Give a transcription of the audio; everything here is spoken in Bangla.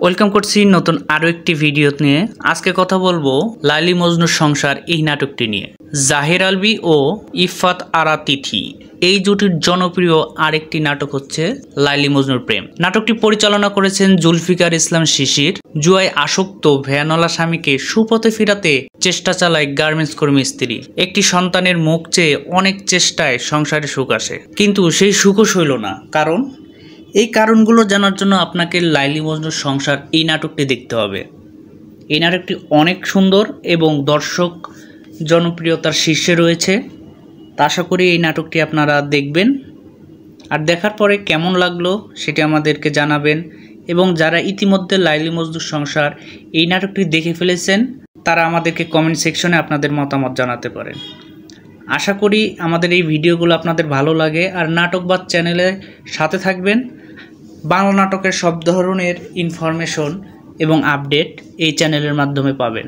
ওয়েলকাম করছি নতুন আরো একটি ভিডিও নিয়ে। আজকে কথা বলবো লাইলি মজনুর সংসার এই নাটকটি নিয়ে। জাহের আলভী ও ইফাত আরা তিথি এই জুটির জনপ্রিয় আরেকটি নাটক হচ্ছে লাইলি মজনুর প্রেম। নাটকটি পরিচালনা করেছেন জুলফিকার ইসলাম শিশির। জুয়ায় আসক্ত ভ্যানওয়ালা স্বামীকে সুপথে ফিরাতে চেষ্টা চালায় গার্মেন্টস কর্মী স্ত্রী। একটি সন্তানের মুখ চেয়ে অনেক চেষ্টায় সংসারে সুখ আসে, কিন্তু সেই সুখও সইল না। কারণ এই কারণগুলো জানার জন্য আপনাকে লাইলি মজনুর সংসার এই নাটকটি দেখতে হবে। এই নাটকটি অনেক সুন্দর এবং দর্শক জনপ্রিয়তার শীর্ষে রয়েছে। তা আশা করি এই নাটকটি আপনারা দেখবেন, আর দেখার পরে কেমন লাগলো সেটি আমাদেরকে জানাবেন। এবং যারা ইতিমধ্যে লাইলি মজনুর সংসার এই নাটকটি দেখে ফেলেছেন তারা আমাদেরকে কমেন্ট সেকশনে আপনাদের মতামত জানাতে পারেন। আশা করি আমাদের এই ভিডিওগুলো আপনাদের ভালো লাগে, আর নাটকবাদ চ্যানেলের সাথে থাকবেন। বাংলা নাটকের সব ধরনের ইনফরমেশন এবং আপডেট এই চ্যানেলের মাধ্যমে পাবেন।